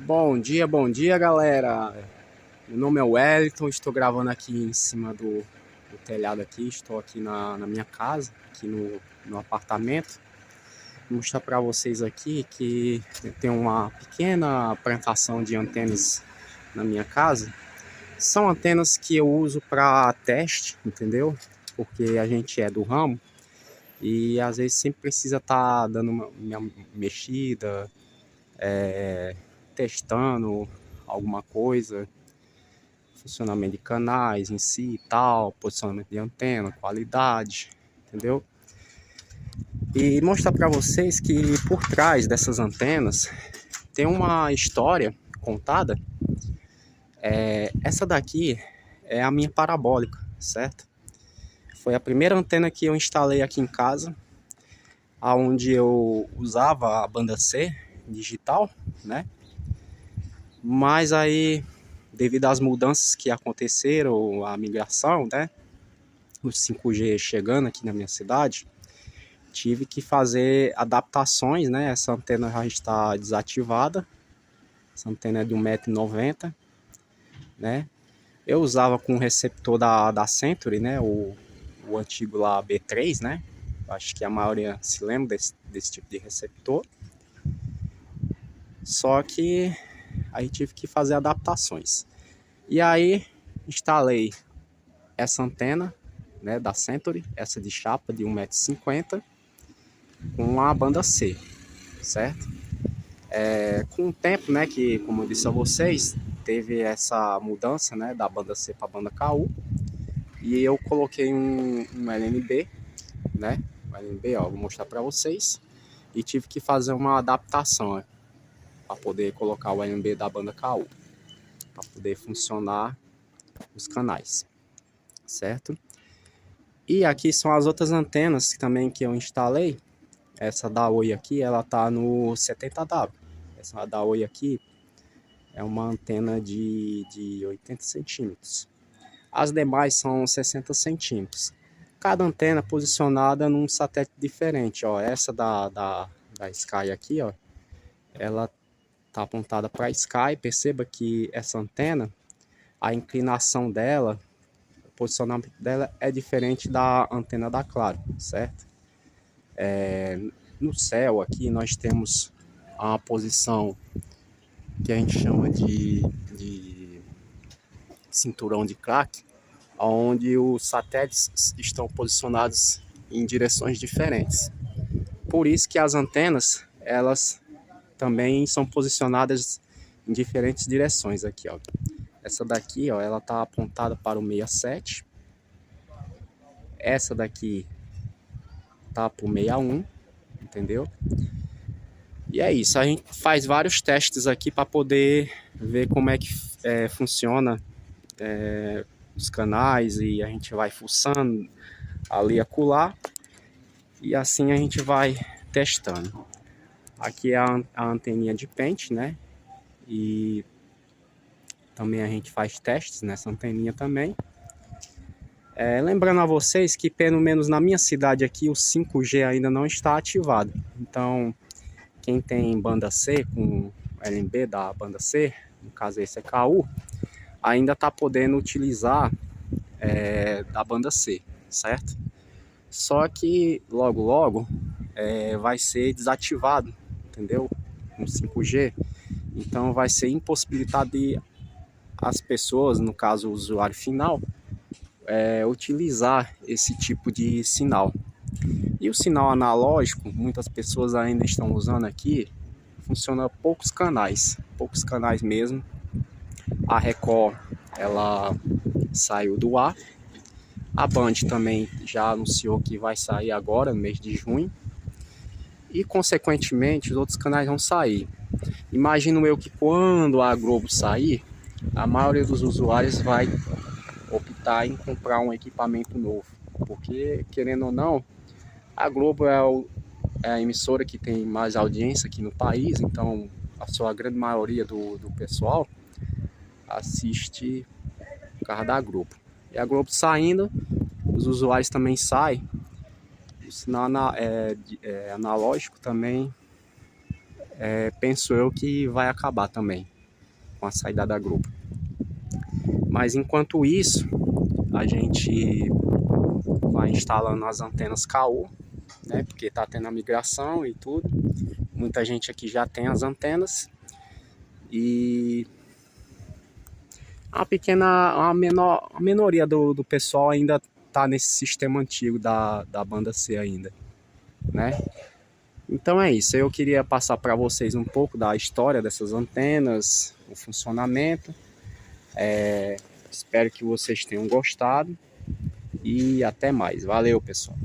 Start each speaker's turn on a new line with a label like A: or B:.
A: Bom dia, galera. Meu nome é Wellington, estou gravando aqui em cima do telhado aqui, estou aqui na minha casa, aqui no apartamento. Vou mostrar para vocês aqui que tem uma pequena plantação de antenas na minha casa. São antenas que eu uso para teste, entendeu? Porque a gente é do ramo e às vezes sempre precisa estar dando uma mexida, testando alguma coisa, funcionamento de canais em si e tal, posicionamento de antena, qualidade, entendeu? E mostrar para vocês que por trás dessas antenas tem uma história contada. Essa daqui é a minha parabólica, certo? Foi a primeira antena que eu instalei aqui em casa, aonde eu usava a banda C digital, né? Mas aí, devido às mudanças que aconteceram, a migração, né? O 5G chegando aqui na minha cidade, tive que fazer adaptações, né? Essa antena já está desativada. Essa antena é de 1,90 m, né? Eu usava com o receptor da Century, né? O antigo lá B3, né? Acho que a maioria se lembra desse tipo de receptor. Só que aí tive que fazer adaptações. E aí instalei essa antena, né, da Century, essa de chapa de 1,50 m, com a banda C, certo? Com o tempo, né, que como eu disse a vocês, teve essa mudança, né, da banda C para a banda KU, e eu coloquei um LNB, né, um LNB, ó, vou mostrar para vocês, e tive que fazer uma adaptação, para poder colocar o LNB da banda KU, para poder funcionar os canais, certo? E aqui são as outras antenas também que eu instalei. Essa da Oi aqui, ela tá no 70W. Essa da Oi aqui é uma antena de 80 centímetros. As demais são 60 centímetros. Cada antena posicionada num satélite diferente. Ó. Essa da Sky aqui, ó, ela tá apontada para Sky. Perceba que essa antena, a inclinação dela, o posicionamento dela é diferente da antena da Claro, certo? No céu aqui nós temos a posição que a gente chama de cinturão de crack, onde os satélites estão posicionados em direções diferentes. Por isso que as antenas, elas também são posicionadas em diferentes direções aqui, ó. Essa daqui, ó, ela tá apontada para o 67. Essa daqui tá para o 61, entendeu? E é isso, a gente faz vários testes aqui para poder ver como é que funciona os canais, e a gente vai fuçando ali e acolá, e assim a gente vai testando. Aqui é a anteninha de pente, né? E também a gente faz testes nessa anteninha também. Lembrando a vocês que pelo menos na minha cidade aqui o 5G ainda não está ativado. Então quem tem banda C com LNB da banda C, no caso esse é KU, ainda está podendo utilizar da banda C, certo? Só que logo logo vai ser desativado, entendeu? Com 5G, então vai ser impossibilitado de as pessoas, no caso o usuário final, utilizar esse tipo de sinal. E o sinal analógico, muitas pessoas ainda estão usando aqui, funciona poucos canais mesmo. A Record, ela saiu do ar. A Band também já anunciou que vai sair agora, no mês de junho. E, consequentemente, os outros canais vão sair. Imagino eu que quando a Globo sair, a maioria dos usuários vai optar em comprar um equipamento novo. Porque, querendo ou não, a Globo é a emissora que tem mais audiência aqui no país, então a sua grande maioria do pessoal assiste por causa da Globo. E a Globo saindo, os usuários também saem. O sinal analógico também penso eu que vai acabar também com a saída da Grupo. Mas enquanto isso, a gente vai instalando as antenas KU, né? Porque tá tendo a migração e tudo. Muita gente aqui já tem as antenas e a minoria do pessoal ainda tá nesse sistema antigo da banda C ainda, né? Então é isso, eu queria passar para vocês um pouco da história dessas antenas, o funcionamento. Espero que vocês tenham gostado e até mais. Valeu, pessoal.